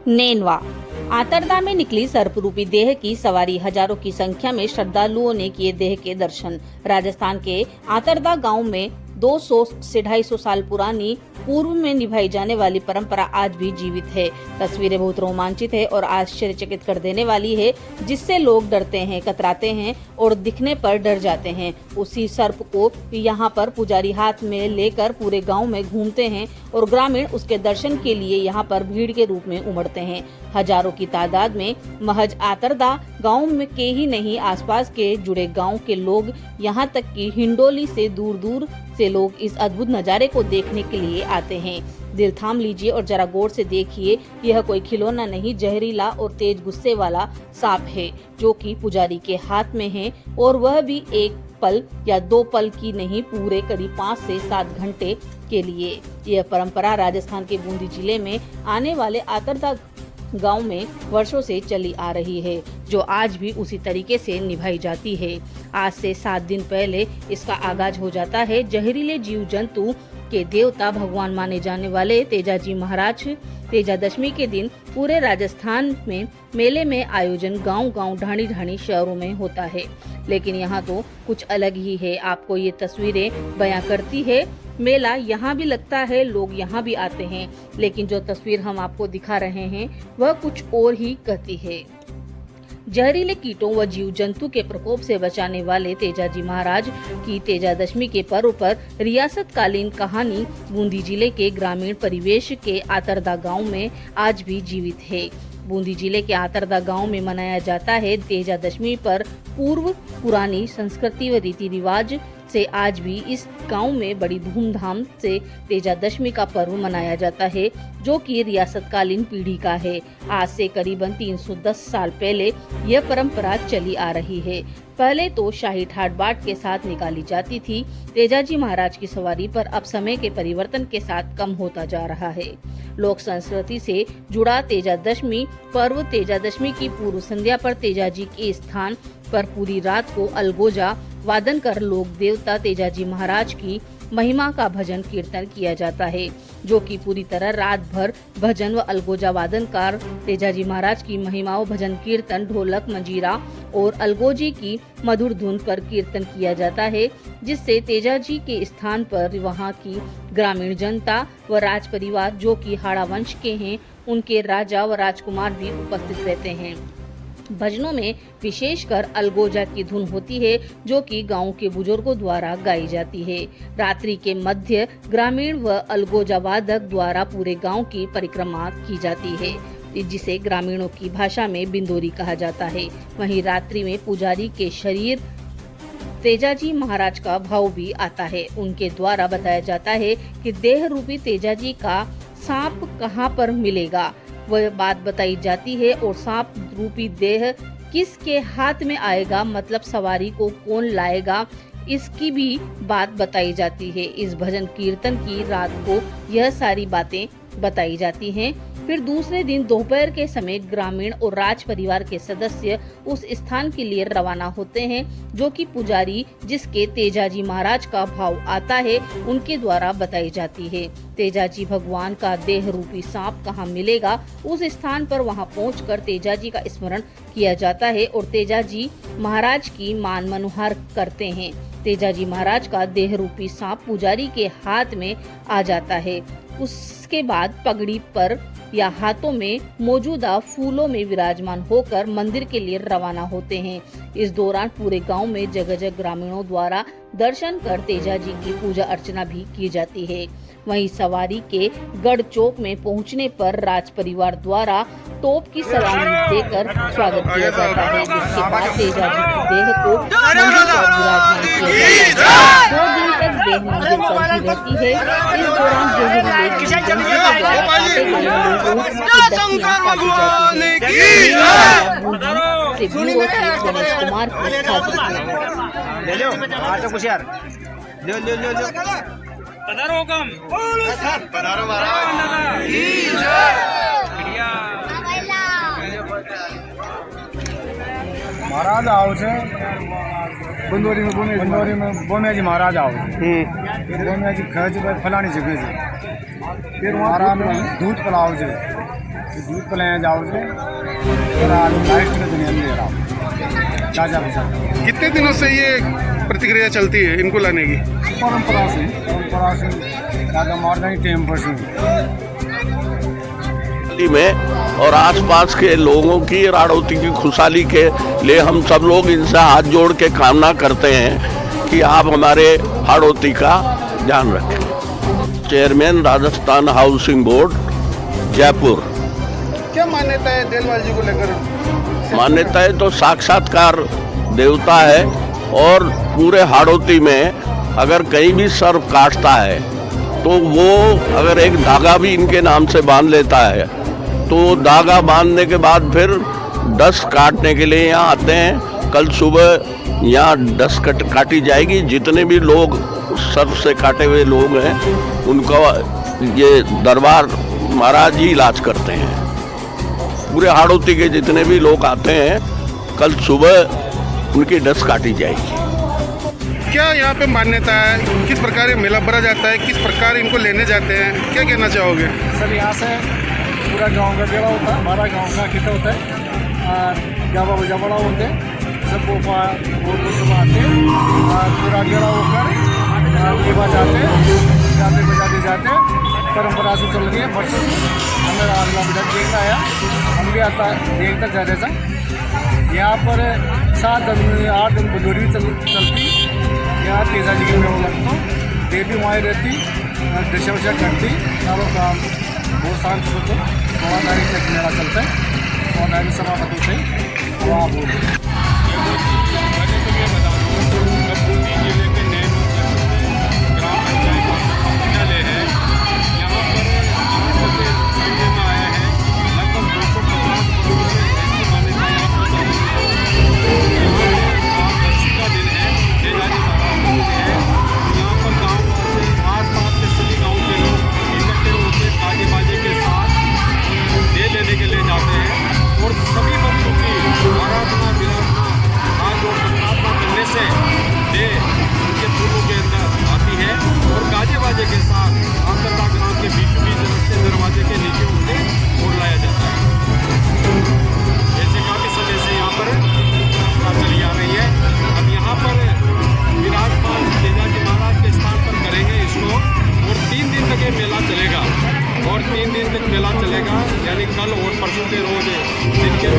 नेनवा आतरदा में निकली सर्परूपी देह की सवारी। हजारों की संख्या में श्रद्धालुओं ने किए देह के दर्शन। राजस्थान के आतरदा गांव में 200 से 250 साल पुरानी पूर्व में निभाई जाने वाली परंपरा आज भी जीवित है। तस्वीरें बहुत रोमांचित है और आश्चर्यचकित कर देने वाली है, जिससे लोग डरते हैं, कतराते हैं और दिखने पर डर जाते हैं। उसी सर्प को यहाँ पर पुजारी हाथ में लेकर पूरे गांव में घूमते हैं और ग्रामीण उसके दर्शन के लिए यहाँ पर भीड़ के रूप में उमड़ते हैं। हजारों की तादाद में महज आतरदा गांव में के ही नहीं, आसपास के जुड़े गांव के लोग, यहाँ तक कि हिंडोली से दूर दूर से लोग इस अद्भुत नजारे को देखने के लिए आते हैं। दिल थाम लीजिए और जरा गौर से देखिए, यह कोई खिलौना नहीं, जहरीला और तेज गुस्से वाला सांप है, जो कि पुजारी के हाथ में है, और वह भी एक पल या 2 पल की नहीं, पूरे करीब 5 से 7 घंटे के लिए। यह परंपरा राजस्थान के बूंदी जिले में आने वाले आतरदा गांव में वर्षों से चली आ रही है, जो आज भी उसी तरीके से निभाई जाती है। आज से 7 दिन पहले इसका आगाज हो जाता है। जहरीले जीव जंतु के देवता भगवान माने जाने वाले तेजाजी महाराज तेजादशमी के दिन पूरे राजस्थान में मेले में आयोजन गांव-गांव, ढाणी-ढाणी शहरों में होता है, लेकिन यहाँ तो कुछ अलग ही है। आपको ये तस्वीरें बयां करती है। मेला यहाँ भी लगता है, लोग यहाँ भी आते हैं, लेकिन जो तस्वीर हम आपको दिखा रहे हैं वह कुछ और ही कहती है। जहरीले कीटों व जीव जंतु के प्रकोप से बचाने वाले तेजाजी महाराज की तेजादशमी के पर्व पर रियासत कालीन कहानी बूंदी जिले के ग्रामीण परिवेश के आतरदा गांव में आज भी जीवित है। बूंदी जिले के आतरदा गांव में मनाया जाता है तेजादशमी पर पूर्व पुरानी संस्कृति व रीति रिवाज से आज भी इस गांव में बड़ी धूमधाम से तेजादशमी का पर्व मनाया जाता है, जो कि रियासतकालीन पीढ़ी का है। आज से करीबन 310 साल पहले यह परंपरा चली आ रही है। पहले तो शाही ठाट बाट के साथ निकाली जाती थी तेजाजी महाराज की सवारी, पर अब समय के परिवर्तन के साथ कम होता जा रहा है। लोक संस्कृति से जुड़ा तेजादशमी पर्व तेजादशमी की पूर्व संध्या पर तेजाजी के स्थान पर पूरी रात को अलगोजा वादन कर लोक देवता तेजाजी महाराज की महिमा का भजन कीर्तन किया जाता है, जो कि पूरी तरह रात भर भजन व अलगोजा वादन कर तेजाजी महाराज की महिमा व भजन कीर्तन, ढोलक, मंजीरा और अलगोजी की मधुर धुन पर कीर्तन किया जाता है, जिससे तेजाजी के स्थान पर वहां की ग्रामीण जनता व राज परिवार, जो कि हाड़ा वंश के हैं, उनके राजा व राजकुमार भी उपस्थित रहते हैं। भजनों में विशेषकर अलगोजा की धुन होती है, जो कि गांव के बुजुर्गों द्वारा गाई जाती है। रात्रि के मध्य ग्रामीण व अलगोजा वादक द्वारा पूरे गांव की परिक्रमा की जाती है, जिसे ग्रामीणों की भाषा में बिंदोरी कहा जाता है। वहीं रात्रि में पुजारी के शरीर तेजाजी महाराज का भाव भी आता है। उनके द्वारा बताया जाता है कि देह रूपी तेजाजी का सांप कहाँ पर मिलेगा, वह बात बताई जाती है, और सांप रूपी देह किसके हाथ में आएगा, मतलब सवारी को कौन लाएगा, इसकी भी बात बताई जाती है। इस भजन कीर्तन की रात को यह सारी बातें बताई जाती हैं। फिर दूसरे दिन दोपहर के समय ग्रामीण और राज परिवार के सदस्य उस स्थान के लिए रवाना होते हैं, जो कि पुजारी जिसके तेजाजी महाराज का भाव आता है, उनके द्वारा बताई जाती है। तेजाजी भगवान का देह रूपी सांप कहाँ मिलेगा, उस स्थान पर वहां पहुंचकर तेजाजी का स्मरण किया जाता है और तेजाजी महाराज की मान मनुहार करते हैं। तेजाजी महाराज का देह रूपी सांप पुजारी के हाथ में आ जाता है। उसके बाद पगड़ी पर या हाथों में मौजूदा फूलों में विराजमान होकर मंदिर के लिए रवाना होते हैं। इस दौरान पूरे गांव में जगह जगह ग्रामीणों द्वारा दर्शन कर तेजाजी की पूजा अर्चना भी की जाती है। वहीं सवारी के गढ़ चौक में पहुंचने पर राज परिवार द्वारा तोप की सलामी देकर स्वागत किया जाता है, जिसके बाद तेजाजी की देह को मंदिर पर विराजमान किया जाता है। 2 दिन तक देह मंदिर पर ही रहती है। इस दौरान जहरीले जीव जंतु के द्वारा काटे गए लोगों की दक्षिणा काटी जाती है। से ब्यूरो चीफ गणेश कुमार की खास महाराज आओ छे बंदोरी में बोमियाजी महाराज आओ बोमियाजी खज फलानी जगह फिर वहाँ दूध पिलाओ छे दूध पिलाया जाओ से और आज लास्ट के दुनिया में दे रहा हूँ चाचा पैसा। कितने दिनों से ये प्रतिक्रिया चलती है इनको लाने की? परंपरा से दादा मारना ही टेम पर से में और आसपास के लोगों की राड़ौती की खुशहाली के लिए हम सब लोग इनसे हाथ जोड़ के कामना करते हैं कि आप हमारे हाड़ौती का ध्यान रखें। Chairman Rajasthan housing board Jaipur. क्या मान्यता है देलवाल जी को लेकर? मान्यता है तो साक्षात्कार देवता है और पूरे हाड़ौती में अगर कहीं भी सर्प काटता है तो वो अगर एक धागा भी इनके नाम से बांध लेता है तो धागा बांधने के बाद फिर 10 काटने के लिए यहाँ आते हैं। कल सुबह यहाँ 10 काटी जाएगी। जितने भी लोग सर्प से काटे हुए लोग हैं उनका ये दरबार महाराज ही इलाज करते हैं। पूरे हाड़ौती के जितने भी लोग आते हैं कल सुबह उनकी 10 काटी जाएगी। क्या यहाँ पे मान्यता है? किस प्रकार ये मेला भरा जाता है? किस प्रकार इनको लेने जाते हैं? क्या कहना चाहोगे? सर यहाँ से पूरा गांव का बेड़ा होता है, हमारा गांव का कितना होता है, जावा बजा बड़ा होते हैं, सब वो सब आते हैं और पूरा गेड़ा होकर लेवा जाते हैं, जाते बजाते जाते परंपरा से चल रही है वर्षों से। हमें अगला बेटा देखना आया, हम भी आता देखता जाते था। यहाँ पर 7 दिन 8 दिन बुजुर्ग चलती। यहाँ तेजा जी के मेला लगता, देवी माई रहती, दशा वशा करती, सारों काम बहुत शांत होते। 16 तारीख तक मेला चलता है, 16 तारीख समाप्त होते हैं। वहाँ बोल के साथ आतरदा ग्राम के बीचों बीच रस्ते दरवाजे के नीचे उसे छोड़ लाया जाता है। ऐसे काफ़ी समय से यहाँ पर चली आ रही है। अब यहाँ पर विराजमान तेजा जी महाराज के स्थान पर करेंगे इसको और 3 दिन तक ये मेला चलेगा और 3 दिन तक मेला चलेगा यानी कल और परसों के रोज दिन के